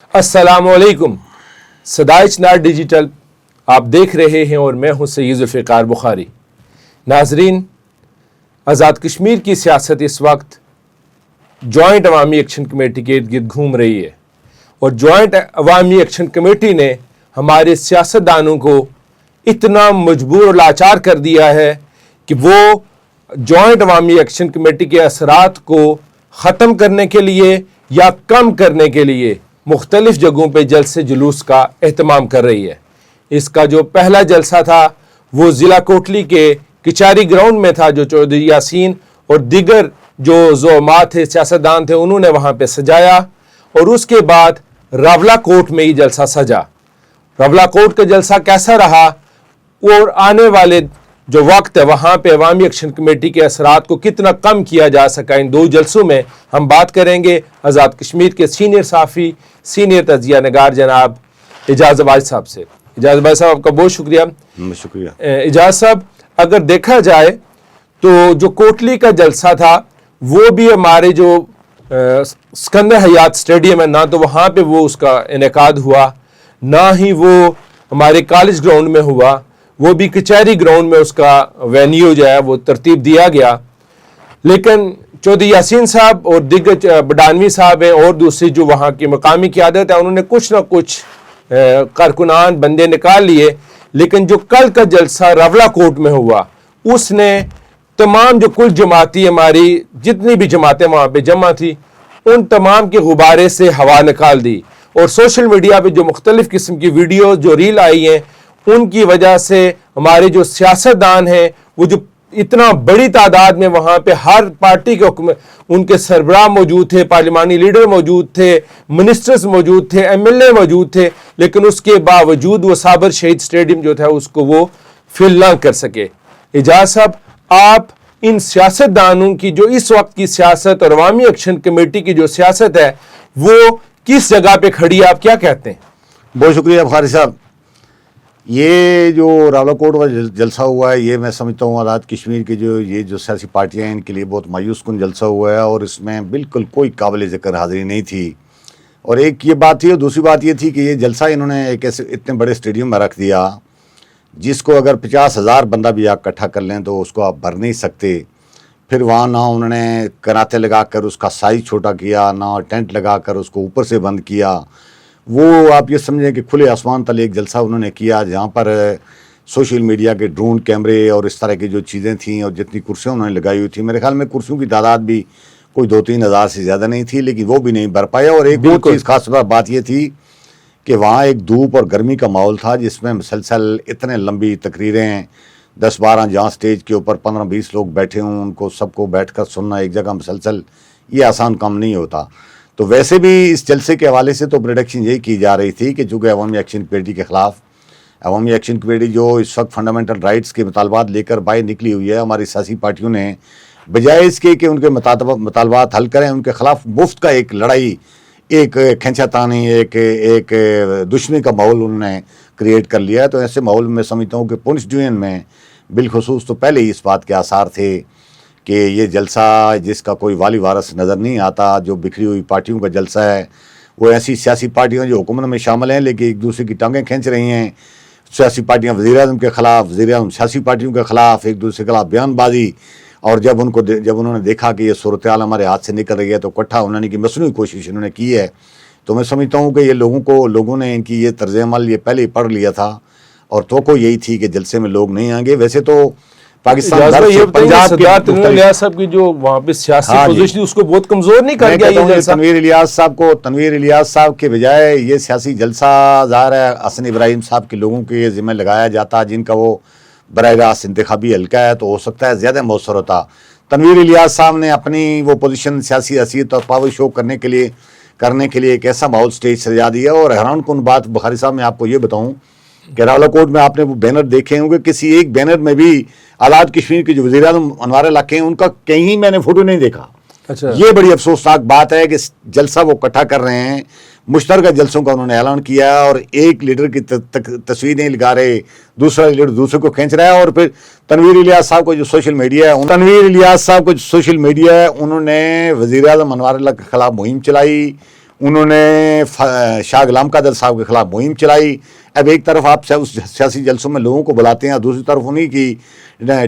السلام علیکم. صدائے چنار ڈیجیٹل آپ دیکھ رہے ہیں اور میں ہوں سید ذوالفقار بخاری. ناظرین، آزاد کشمیر کی سیاست اس وقت جوائنٹ عوامی ایکشن کمیٹی کے ارد گرد گھوم رہی ہے، اور جوائنٹ عوامی ایکشن کمیٹی نے ہمارے سیاستدانوں کو اتنا مجبور اور لاچار کر دیا ہے کہ وہ جوائنٹ عوامی ایکشن کمیٹی کے اثرات کو ختم کرنے کے لیے یا کم کرنے کے لیے مختلف جگہوں پہ جلسے جلوس کا اہتمام کر رہی ہے. اس کا جو پہلا جلسہ تھا وہ ضلع کوٹلی کے کچاری گراؤنڈ میں تھا، جو چودھری یاسین اور دیگر جو زعماء تھے، سیاستدان تھے، انہوں نے وہاں پہ سجایا. اور اس کے بعد راولہ کوٹ میں یہ جلسہ سجا. راولہ کوٹ کا جلسہ کیسا رہا اور آنے والے جو وقت ہے وہاں پہ عوامی ایکشن کمیٹی کے اثرات کو کتنا کم کیا جا سکا، ان دو جلسوں میں ہم بات کریں گے آزاد کشمیر کے سینئر صحافی، سینئر تجزیہ نگار جناب اعجاز عباس صاحب سے. اعجاز عباس صاحب، آپ کا بہت شکریہ. شکریہ. اعجاز صاحب، اگر دیکھا جائے تو جو کوٹلی کا جلسہ تھا وہ بھی ہمارے جو سکندر حیات اسٹیڈیم ہے، نہ تو وہاں پہ وہ اس کا انعقاد ہوا، نہ ہی وہ ہمارے کالج گراؤنڈ میں ہوا، وہ بھی کچہری گراؤنڈ میں اس کا وینیو جو ہے وہ ترتیب دیا گیا. لیکن چودھری یاسین صاحب اور دیگر بڈانوی صاحب ہیں اور دوسری جو وہاں کی مقامی قیادت ہے، انہوں نے کچھ نہ کچھ کارکنان بندے نکال لیے. لیکن جو کل کا جلسہ راولہ کوٹ میں ہوا، اس نے تمام جو کل جماعتی ہماری جتنی بھی جماعتیں وہاں پہ جمع تھی ان تمام کے غبارے سے ہوا نکال دی. اور سوشل میڈیا پہ جو مختلف قسم کی ویڈیو جو ریل آئی ہیں، ان کی وجہ سے ہمارے جو سیاستدان ہیں وہ جو اتنا بڑی تعداد میں وہاں پہ ہر پارٹی کے ان کے سربراہ موجود تھے، پارلیمانی لیڈر موجود تھے، منسٹرز موجود تھے، ایم ایل اے موجود تھے، لیکن اس کے باوجود وہ صابر شہید اسٹیڈیم جو تھا اس کو وہ فل نہ کر سکے. اعجاز صاحب، آپ ان سیاستدانوں کی جو اس وقت کی سیاست اور عوامی ایکشن کمیٹی کی جو سیاست ہے وہ کس جگہ پہ کھڑی ہے، آپ کیا کہتے ہیں؟ بہت شکریہ بخاری صاحب. یہ جو راولہ کوٹ کا جلسہ ہوا ہے، یہ میں سمجھتا ہوں آزاد کشمیر کے جو سیاسی پارٹیاں ہیں ان کے لیے بہت مایوس کن جلسہ ہوا ہے، اور اس میں بالکل کوئی قابل ذکر حاضری نہیں تھی. اور ایک یہ بات تھی، اور دوسری بات یہ تھی کہ یہ جلسہ انہوں نے ایک ایسے اتنے بڑے اسٹیڈیم میں رکھ دیا جس کو اگر 50,000 بندہ بھی آپ اکٹھا کر لیں تو اس کو آپ بھر نہیں سکتے. پھر وہاں نہ انہوں نے کناتے لگا کر اس کا سائز چھوٹا کیا، نہ ٹینٹ لگا کر اس کو اوپر سے بند کیا. وہ آپ یہ سمجھیں کہ کھلے آسمان تلے ایک جلسہ انہوں نے کیا جہاں پر سوشل میڈیا کے ڈرون کیمرے اور اس طرح کی جو چیزیں تھیں اور جتنی کرسیاں انہوں نے لگائی ہوئی تھی، میرے خیال میں کرسیوں کی تعداد بھی کوئی 2-3 ہزار سے زیادہ نہیں تھی، لیکن وہ بھی نہیں بھر پایا. اور ایک اور چیز خاص بات یہ تھی کہ وہاں ایک دھوپ اور گرمی کا ماحول تھا جس میں مسلسل اتنے لمبی تقریریں، 10-12 جہاں سٹیج کے اوپر 15-20 لوگ بیٹھے ہوں، ان کو سب کو بیٹھ کر سننا ایک جگہ مسلسل، یہ آسان کام نہیں ہوتا. تو ویسے بھی اس جلسے کے حوالے سے تو پریڈکشن یہی کی جا رہی تھی کہ چونکہ عوامی ایکشن کمیٹی کے خلاف، عوامی ایکشن کمیٹی جو اس وقت فنڈامنٹل رائٹس کے مطالبات لے کر باہر نکلی ہوئی ہے، ہماری سیاسی پارٹیوں نے بجائے اس کے کہ ان کے مطالبات حل کریں، ان کے خلاف مفت کا ایک لڑائی، ایک کھینچا تانی، ایک دشمنی کا ماحول انہوں نے کریٹ کر لیا ہے. تو ایسے ماحول میں سمجھتا ہوں کہ پونچھ ڈویژن میں بالخصوص تو پہلے ہی اس بات کے آثار تھے کہ یہ جلسہ جس کا کوئی والی وارث نظر نہیں آتا، جو بکھری ہوئی پارٹیوں کا جلسہ ہے، وہ ایسی سیاسی پارٹیاں جو حکومت میں شامل ہیں لیکن ایک دوسرے کی ٹانگیں کھینچ رہی ہیں. سیاسی پارٹیاں وزیر اعظم کے خلاف، وزیر اعظم سیاسی پارٹیوں کے خلاف، ایک دوسرے کے خلاف بیان بازی. اور جب انہوں نے دیکھا کہ یہ صورتحال ہمارے ہاتھ سے نکل رہی ہے تو اکٹھا ہونے کی مصنوعی کوشش انہوں نے کی ہے. تو میں سمجھتا ہوں کہ یہ لوگوں نے ان کی یہ طرز عمل یہ پہلے ہی پڑھ لیا تھا، اور توقع یہی تھی کہ جلسے میں لوگ نہیں آئیں گے. ویسے تو پاکستان پنجاب کی جو وہاں پہ سیاسی پوزیشن اس کو بہت کمزور نہیں کر گیا یہ جلسہ. تنویر الیاس صاحب کے بجائے یہ سیاسی جلسہ ظاہر ہے حسن ابراہیم صاحب کے لوگوں کے یہ ذمہ لگایا جاتا جن کا وہ براہ راست انتخابی حلقہ ہے، تو ہو سکتا ہے زیادہ مؤثر ہوتا. تنویر الیاس صاحب نے اپنی وہ پوزیشن سیاسی حیثیت اور پاور شو کرنے کے لیے ایک ایسا ماحول سٹیج سجا دیا. اور حیران کن بات بخاری صاحب میں آپ کو یہ بتاؤں کہ راولہ کوٹ میں آپ نے وہ بینر دیکھے ہوں گے، کسی ایک بینر میں بھی آزاد کشمیر کے جو وزیر اعظم انوار الحق ہیں ان کا کہیں میں نے فوٹو نہیں دیکھا. اچھا، یہ بڑی افسوسناک بات ہے کہ جلسہ وہ اکٹھا کر رہے ہیں، مشترکہ جلسوں کا انہوں نے اعلان کیا ہے، اور ایک لیڈر کی تصویر نہیں لگا رہے، دوسرا لیڈر دوسرے کو کھینچ رہا ہے. اور پھر تنویر الیاس صاحب کو جو سوشل میڈیا ہے انہوں نے وزیر اعظم انوار الحق کے خلاف مہم چلائی، انہوں نے شاہ غلام قادر صاحب کے خلاف مہم چلائی. اب ایک طرف آپ اس سیاسی جلسوں میں لوگوں کو بلاتے ہیں اور دوسری طرف انہیں کی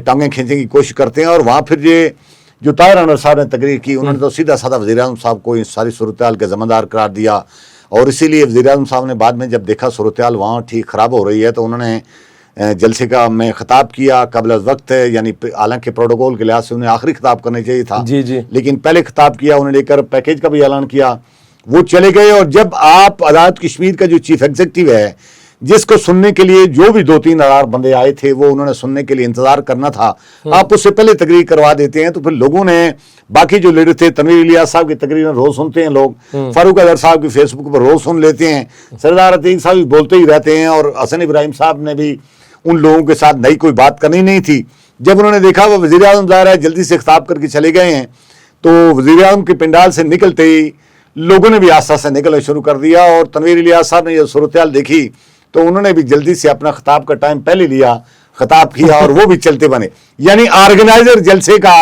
ٹانگیں کھینچنے کی کوشش کرتے ہیں, اور وہاں پھر یہ جو طاہر انور صاحب نے تقریر کی, انہوں نے تو سیدھا سادہ وزیر اعظم صاحب کو اس ساری صورتحال کے ذمہ قرار دیا, اور اسی لیے وزیر اعظم صاحب نے بعد میں جب دیکھا صورتحال وہاں ٹھیک خراب ہو رہی ہے تو انہوں نے جلسے کا میں خطاب کیا قبل از وقت, یعنی حالانکہ پروٹوکول کے لحاظ سے انہیں آخری خطاب کرنا چاہیے تھا, لیکن پہلے خطاب کیا, انہیں لے کر پیکیج کا بھی اعلان کیا, وہ چلے گئے. اور جب آپ آزاد کشمیر کا جو چیف ایگزیکٹو ہے, جس کو سننے کے لیے جو بھی 2-3 ہزار بندے آئے تھے وہ انہوں نے سننے کے لیے انتظار کرنا تھا, آپ اس سے پہلے تقریر کروا دیتے ہیں, تو پھر لوگوں نے باقی جو لیڈر تھے, تنویر الیاس صاحب کی تقریریں روز سنتے ہیں لوگ, فاروق اظہر صاحب کی فیس بک پر روز سن لیتے ہیں, سردار عتیق صاحب بھی بولتے ہی رہتے ہیں, اور حسن ابراہیم صاحب نے بھی ان لوگوں کے ساتھ نئی کوئی بات کرنی نہیں تھی. جب انہوں نے دیکھا وہ وزیر اعظم ظاہر ہے جلدی سے خطاب کر کے چلے گئے ہیں, تو وزیر اعظم کے پنڈال سے نکلتے ہی لوگوں نے بھی آستہ سے نکلنا شروع کر دیا, اور تنویر الیاس صاحب نے یہ صورتحال دیکھی تو انہوں نے بھی جلدی سے اپنا خطاب کا ٹائم پہلے لیا, خطاب کیا, اور وہ بھی چلتے بنے. یعنی آرگنائزر جلسے کا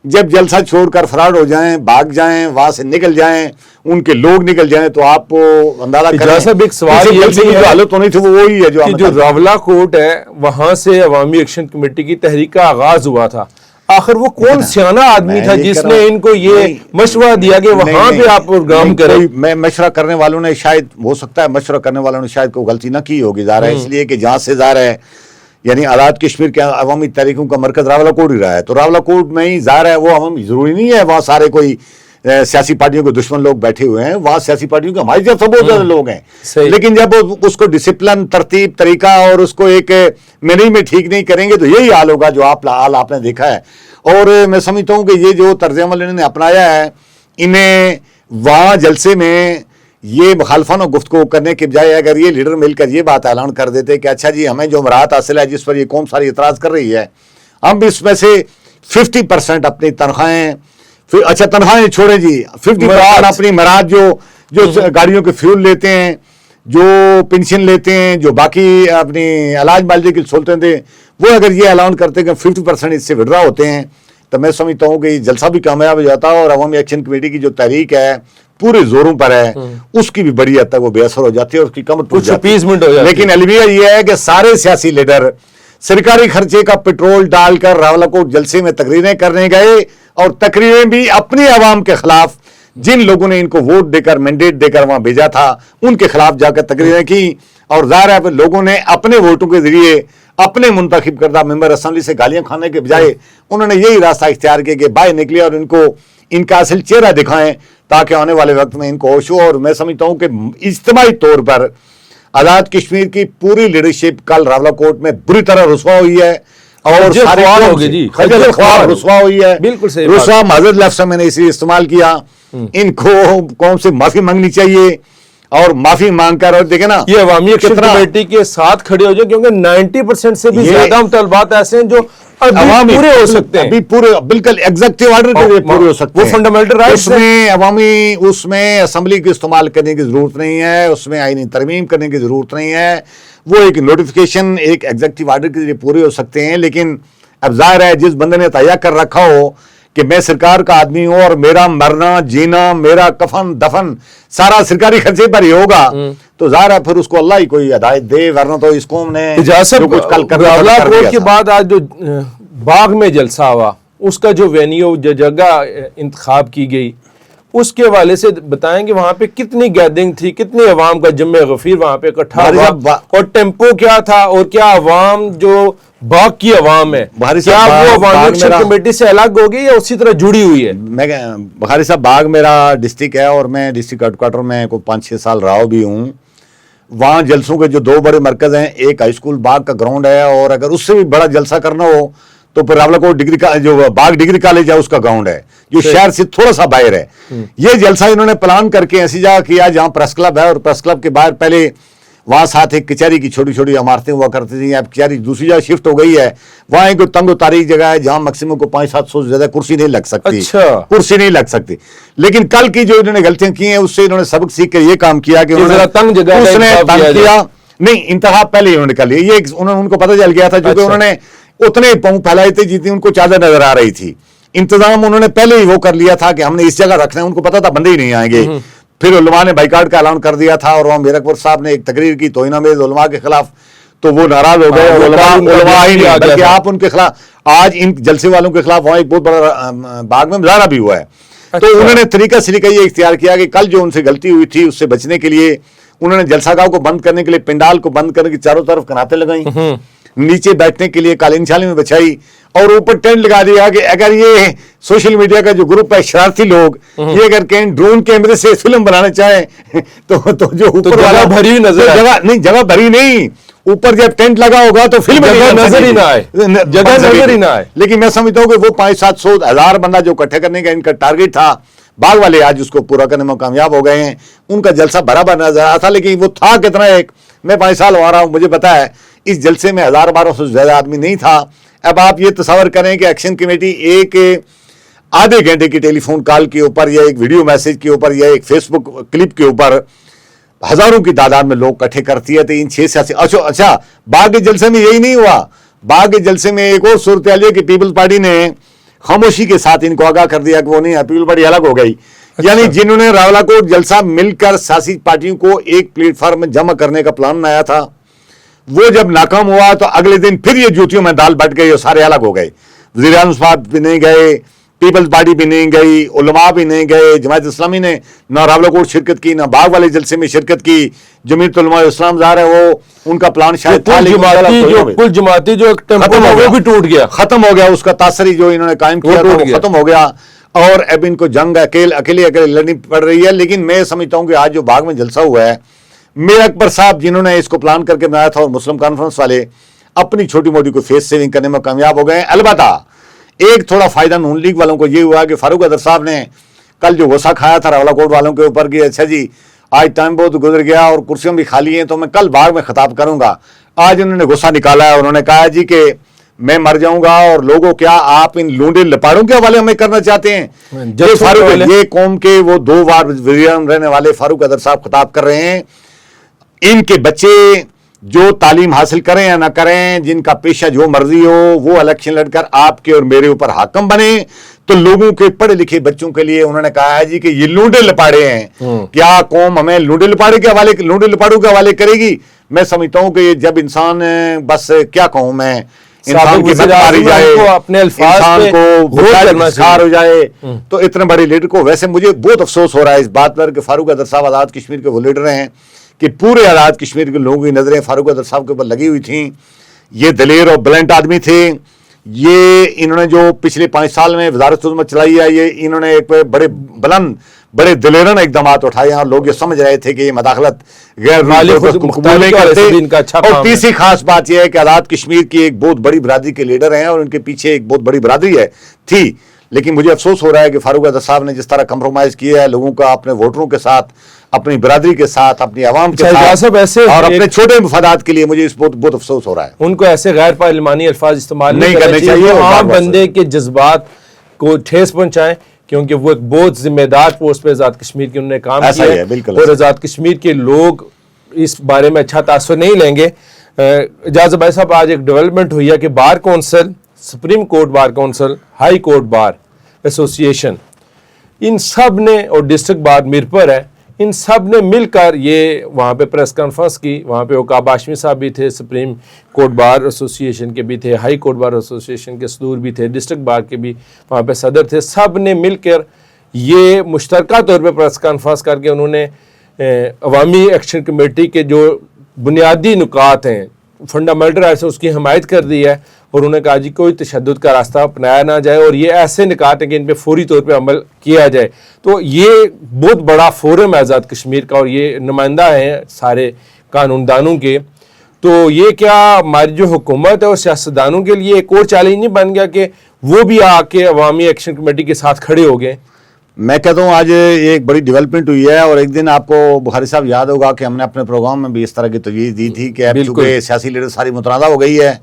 جب جلسہ چھوڑ کر فرار ہو جائیں, بھاگ جائیں, وہاں سے نکل جائیں, ان کے لوگ نکل جائیں, تو آپ کو اندازہ کریں ایک سوال یہ جلسے کی جو حالت ہونی تھی وہ وہی ہے جو راولہ کوٹ ہے, وہاں سے عوامی ایکشن کمیٹی کی تحریک کا آغاز ہوا تھا. آخر وہ کون سیانہ آدمی تھا جس نے ان کو یہ مشورہ دیا کہ وہاں پہ آپ پروگرام کریں؟ میں مشورہ کرنے والوں نے شاید, ہو سکتا ہے مشورہ کرنے والوں نے شاید کوئی غلطی نہ کی ہوگی, ظاہر ہے, اس لیے کہ جہاں سے ظاہر ہے یعنی آزاد کشمیر کے عوامی تحریکوں کا مرکز راولہ کوٹ ہی رہا ہے, تو راولہ کوٹ میں ہی ظاہر ہے وہ عوامی, ضروری نہیں ہے وہاں سارے کوئی سیاسی پارٹیوں کے دشمن لوگ بیٹھے ہوئے ہیں, وہاں سیاسی پارٹیوں کے ہماری طرف سے بہت زیادہ لوگ ہیں, لیکن جب اس کو ڈسپلن, ترتیب, طریقہ اور اس کو ایک منی میں ٹھیک نہیں کریں گے تو یہی حال ہوگا جو حال آپ نے دیکھا ہے. اور میں سمجھتا ہوں کہ یہ جو طرز عمل انہوں نے اپنایا ہے, انہیں وہاں جلسے میں یہ مخالفانہ گفتگو کرنے کے بجائے اگر یہ لیڈر مل کر یہ بات اعلان کر دیتے کہ اچھا جی ہمیں جو مراحت حاصل ہے جس پر یہ قوم ساری اعتراض کر رہی ہے, ہم اس میں سے 50% اپنی تنخواہیں, اچھا تنخواہیں چھوڑیں جی, 50% اپنی مراحت جو گاڑیوں کے فیول لیتے ہیں, جو پینشن لیتے ہیں, جو باقی اپنی علاج معالجے کی سہولتیں دیں, وہ اگر یہ اعلان کرتے کہ 50% اس سے وڈرا ہوتے ہیں, تو میں سمجھتا ہوں کہ یہ جلسہ بھی کامیاب ہو جاتا ہے, اور عوامی ایکشن کمیٹی کی جو تحریک ہے پورے زوروں پر ہے, اس کی بھی بڑی حد تک وہ بے اثر ہو جاتی ہے, اور اس کی کمر ٹوٹ جاتی ہے. لیکن المیہ یہ ہے کہ سارے سیاسی لیڈر سرکاری خرچے کا پیٹرول ڈال کر راولہ کوٹ جلسے میں تقریریں کرنے گئے, اور تقریریں بھی اپنی عوام کے خلاف, جن لوگوں نے ان کو ووٹ دے کر, مینڈیٹ دے کر وہاں بھیجا تھا, ان کے خلاف جا کر تقریریں کی, اور ظاہر ہے لوگوں نے اپنے ووٹوں کے ذریعے اپنے منتخب کردہ ممبر اسمبلی سے گالیاں کھانے کے بجائے انہوں نے یہی راستہ اختیار کیا کہ باہر نکلے اور ان کا اصل چہرہ دکھائیں, تاکہ آنے والے وقت میں ان کو ہوش ہو. اور میں سمجھتا ہوں کہ اجتماعی طور پر آزاد کشمیر کی پوری لیڈرشپ کل راولہ کوٹ میں بری طرح رسوا ہوئی ہے, اور خجل خوار رسوا ہوئی ہے. رسوا معذرت لفظ میں نے اس لیے استعمال کیا, ان کو قوم سے معافی مانگنی چاہیے, اور معافی مانگ کر, اور دیکھیں نا یہ عوامی ایکشن کمیٹی کے ساتھ کھڑے ہو جائے, کیونکہ 90% سے بھی زیادہ مطالبات ایسے ہیں جو عوامی پورے ہو سکتے ہیں, ابھی پورے بالکل ایگزیکٹو آرڈر کے لیے پورے ہو سکتے ہیں, وہ فنڈامنٹل رائٹس ہیں عوامی, اس میں اسمبلی کی استعمال کرنے کی ضرورت نہیں ہے, اس میں آئینی ترمیم کرنے کی ضرورت نہیں ہے, وہ ایک نوٹیفیکیشن ایک ایگزیکٹو آرڈر کے ذریعے پورے ہو سکتے ہیں. لیکن اب ظاہر ہے جس بندے نے تہیا کر رکھا ہو کہ میں سرکار کا آدمی ہوں اور میرا مرنا جینا, میرا کفن دفن سارا سرکاری خرچے پر ہی ہوگا, تو ظاہر ہے پھر اس کو اللہ ہی کوئی ہدایت دے, ورنہ تو اس قوم نے جو کچھ کل کر راولہ کوٹ کے بعد آج جو باغ میں جلسہ ہوا, اس کا جو وینیو, جو جگہ انتخاب کی گئی, اس کے حوالے سے بتائیں کہ وہاں پہ کتنی گیدرنگ تھی, کتنی عوام کا جمع غفیر وہاں پہ اکٹھا ہوا, اور ٹیمپو کیا تھا, اور کیا عوام جو باغ کی عوام ہے کیا وہ عوامی ایکشن کمیٹی سے الگ ہوگی یا اسی طرح جڑی ہوئی ہے؟ میں بخاری صاحب باغ میرا ڈسٹرکٹ ہے, اور میں ڈسٹرکٹ ہیڈ کوارٹر میں کوئی 5-6 سال رہا بھی ہوں. وہاں جلسوں کے جو 2 بڑے مرکز ہیں, ایک ہائی اسکول باغ کا گراؤنڈ ہے, اور اگر اس سے بھی بڑا جلسہ کرنا ہو تو پھر راولہ کوٹ جو باغ ڈگری کالج ہے اس کا گراؤنڈ ہے, جو شہر سے تھوڑا سا باہر ہے. یہ جلسہ انہوں نے پلان کر کے ایسی جگہ کیا جہاں پریس کلب ہے, اور پریس کلب کے باہر پہلے وہاں ساتھ ایک کچہری کی چھوٹی چھوٹی عمارتیں ہوا کرتی تھیں, اب کچہری دوسری جگہ شفٹ ہو گئی ہے. وہاں ایک تنگ و تاریخ جگہ ہے جہاں میکسیمم کو 500-700 سے زیادہ کرسی نہیں لگ سکتی, کرسی نہیں لگ سکتی. لیکن کل کی جو انہوں نے غلطیاں کی ہیں اس سے انہوں نے سبق سیکھ کر یہ کام کیا کہ انہوں نے تنگ کیا, نہیں انتخاب پہلے انہوں نے کر لیا. یہ ان کو پتہ چل گیا تھا, کیونکہ انہوں نے اتنے پاؤں پھیلائے تھے جتنی ان کو چادر نظر آ رہی تھی. انتظام انہوں نے پہلے ہی وہ کر لیا تھا کہ ہم نے اس جگہ رکھنا ہے, ان کو پتا تھا بندے ہی نہیں آئیں گے. پھر علماء نے بائیکاٹ کا اعلان کر دیا تھا اور وہاں میر اکبر صاحب نے ایک تقریر کی توہین آمیز علماء کے خلاف، تو وہ ناراض ہو گئے، اور علماء ہی نہیں بلکہ آپ ان کے خلاف، آج ان جلسے والوں کے خلاف وہاں ایک بہت بڑا باغ میں مظاہرہ بھی ہوا ہے. تو انہوں نے طریقہ سلیقہ یہ اختیار کیا کہ کل جو ان سے غلطی ہوئی تھی اس سے بچنے کے لیے انہوں نے جلسہ گاہ کو بند کرنے کے لیے پنڈال کو بند کرنے کی چاروں طرف کناتیں لگائیں، نیچے بیٹھنے کے لیے قالین شالی میں بچھائی، اور اوپر ٹینٹ لگا دیا کہ اگر یہ سوشل میڈیا کا جو گروپ ہے شرارتی لوگ یہ اگر کہیں ڈرون کیمرے سے فلم بنانا چاہیں تو جو اوپر والا بھری نظر جگہ بھری نہیں، اوپر جب ٹینٹ لگا ہوگا تو فلم نظر ہی نہ آئے. لیکن میں سمجھتا ہوں کہ وہ 500-700 بندہ جو اکٹھے کرنے کا ان کا ٹارگیٹ تھا، باغ والے آج اس کو پورا کرنے میں کامیاب ہو گئے ہیں. ان کا جلسہ برابر نظر آیا تھا، لیکن وہ تھا کتنا، ایک میں 5 سال ہوا رہا ہوں، مجھے پتا ہے اس جلسے میں 1000-1200 سے زیادہ آدمی نہیں تھا. اب آپ یہ تصور کریں کہ ایکشن کمیٹی ایک آدھے گھنٹے کی ٹیلی فون کال کے اوپر یا ایک ویڈیو میسج کے اوپر یا ایک فیس بک کلپ کے اوپر ہزاروں کی تعداد میں لوگ اکٹھے کرتی ہے. تو ان 6 سیاسی اچھا باغ کے جلسے میں یہی نہیں ہوا، باغ کے جلسے میں ایک اور صورتحال ہے کہ پیپلز پارٹی نے خاموشی کے ساتھ ان کو آگاہ کر دیا کہ وہ نہیں ہے، پیپلز پارٹی الگ ہو گئی. یعنی جنہوں نے راولاکوٹ جلسہ مل کر سیاسی پارٹیوں کو ایک پلیٹ فارم میں جمع کرنے کا پلان بنایا تھا، وہ جب ناکام ہوا تو اگلے دن پھر یہ جوتیوں میں دال بٹ گئی اور سارے الگ ہو گئے. وزیر اعظم صاحب بھی نہیں گئے، پیپلز پارٹی بھی نہیں گئی، علماء بھی نہیں گئے، جماعت اسلامی نے نہ راولاکوٹ شرکت کی، نہ باغ والے جلسے میں شرکت کی. جمعیت علماء اسلام ظاہر ہے وہ ان کا پلان شاید تھا، کل جماعتی جو وہ بھی ٹوٹ گیا، ختم ہو گیا، اس کا تاثر جو انہوں نے قائم کیا تھا وہ ختم ہو گیا، اور اب ان کو جنگ اکیلے لڑنی پڑ رہی ہے. لیکن میں سمجھتا ہوں کہ آج جو باغ میں جلسہ ہوا ہے، میر اکبر صاحب جنہوں نے اس کو پلان کر کے بنایا تھا اور مسلم کانفرنس والے اپنی چھوٹی موٹی کو فیس سیونگ کرنے میں کامیاب ہو گئے. البتہ ایک تھوڑا فائدہ نون لیگ والوں کو یہ ہوا کہ فاروق ادر صاحب نے کل جو غصہ کھایا تھا راولاکوٹ والوں کے اوپر کہ اچھا جی آج ٹائم بہت گزر گیا اور کرسیاں بھی خالی ہیں تو میں کل باغ میں خطاب کروں گا، آج انہوں نے غصہ نکالا ہے. انہوں نے کہا جی کہ میں مر جاؤں گا اور لوگوں کیا آپ ان لونڈے لپاڑوں کے حوالے ہمیں کرنا چاہتے ہیں. یہ قوم کے وہ 2 بار وزیر اعظم رہنے والے فاروق ادر صاحب خطاب کر رہے ہیں. ان کے بچے جو تعلیم حاصل کریں یا نہ کریں، جن کا پیشہ جو مرضی ہو، وہ الیکشن لڑ کر آپ کے اور میرے اوپر حاکم بنے. تو لوگوں کے پڑھے لکھے بچوں کے لیے انہوں نے کہا ہے جی کہ یہ لونڈے لپاڑے ہیں، کیا قوم ہمیں لونڈے لپاڑوں کے حوالے کرے گی؟ میں سمجھتا ہوں کہ یہ جب انسان بس کیا کہوں میں، انسان کی بد ماری جائے، انسان کو شکار ہو جائے، تو اتنے بڑے لیڈر کو، ویسے مجھے بہت افسوس ہو رہا ہے اس بات پر کہ فاروق ادر صاحب آزاد کشمیر کے وہ لیڈر ہیں کہ پورے آزاد کشمیر کے لوگوں کی نظریں فاروق ادر صاحب کے اوپر لگی ہوئی تھیں. یہ دلیر اور بلنٹ آدمی تھے. یہ انہوں نے جو پچھلے 5 سال میں وزارت خدمت چلائی ہے، یہ انہوں نے ایک بڑے بلند بڑے دلیرانہ اقدامات اٹھائے ہیں اور لوگ یہ سمجھ رہے تھے کہ یہ مداخلت غیر قبول نہیں کرتے. اور تیسری خاص بات یہ ہے کہ آزاد کشمیر کی ایک بہت بڑی برادری کے لیڈر ہیں اور ان کے پیچھے ایک بہت بڑی برادری تھی. لیکن مجھے افسوس ہو رہا ہے کہ فاروق ادر صاحب نے جس طرح کمپرومائز کیا ہے لوگوں کا اپنے ووٹروں کے ساتھ، اپنی برادری کے ساتھ، اپنی عوام کے ساتھ اور اپنے چھوٹے مفادات کے لیے، مجھے اس بہت افسوس ہو رہا ہے. ان کو ایسے غیر پارلیمانی الفاظ استعمال نہیں کرنے چاہیے، عام بندے کے جذبات کو ٹھیس پہنچائیں، کیونکہ وہ ایک بہت ذمہ دار پوسٹ پہ آزاد کشمیر کی انہوں نے کام کیا ہے اور آزاد کشمیر کے لوگ اس بارے میں اچھا تاثر نہیں لیں گے. اعجاز بھائی صاحب، آج ایک ڈیولپمنٹ ہوئی ہے کہ bar council, supreme court bar council, high court bar ایسوسی ایشن، ان سب نے، اور ڈسٹرکٹ بار میرپور ہے، ان سب نے مل کر یہ وہاں پہ پریس کانفرنس کی. وہاں پہ عقاب ہاشمی صاحب بھی تھے، سپریم کورٹ بار ایسوسی ایشن کے بھی تھے، ہائی کورٹ بار ایسوسی ایشن کے صدور بھی تھے، ڈسٹرکٹ بار کے بھی وہاں پہ صدر تھے. سب نے مل کر یہ مشترکہ طور پہ پریس کانفرنس کر کے انہوں نے عوامی ایکشن کمیٹی کے جو بنیادی نکات ہیں، فنڈامنٹل رائٹس، اس کی حمایت کر دی ہے. اور انہوں نے کہا جی کوئی تشدد کا راستہ اپنایا نہ جائے اور یہ ایسے نکات ہیں کہ ان پہ فوری طور پہ عمل کیا جائے. تو یہ بہت بڑا فورم ہے آزاد کشمیر کا اور یہ نمائندہ ہیں سارے قانون دانوں کے. تو یہ کیا ہماری جو حکومت ہے اور سیاستدانوں کے لیے ایک اور چیلنج نہیں بن گیا کہ وہ بھی آ کے عوامی ایکشن کمیٹی کے ساتھ کھڑے ہو گئے؟ میں کہتا ہوں آج ایک بڑی ڈیولپمنٹ ہوئی ہے. اور ایک دن آپ کو بخاری صاحب یاد ہوگا کہ ہم نے اپنے پروگرام میں بھی اس طرح کی تجویز دی تھی کہ اب چونکہ سیاسی لیڈر ساری متنازع ہو گئی ہے،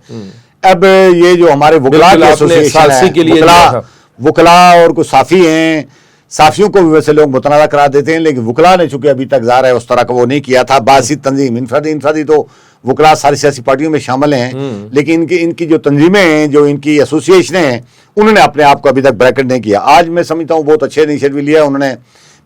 اب یہ جو ہمارے وکلاء کی ایسوسی ایشن ہے، وکلاء اور کچھ صحافی ہیں، صحافیوں کو بھی ویسے لوگ متنازع کرا دیتے ہیں، لیکن وکلاء نے چونکہ ابھی تک ظاہر ہے اس طرح کا وہ نہیں کیا تھا. بعض تنظیم انفرادی تو وکلاء ساری سیاسی پارٹیوں میں شامل ہیں، لیکن ان کی جو تنظیمیں ہیں، جو ان کی ایسوسی ایشنیں ہیں، انہوں نے اپنے آپ کو ابھی تک بریکٹ نہیں کیا. آج میں سمجھتا ہوں بہت اچھے انیشیٹو لیا انہوں نے.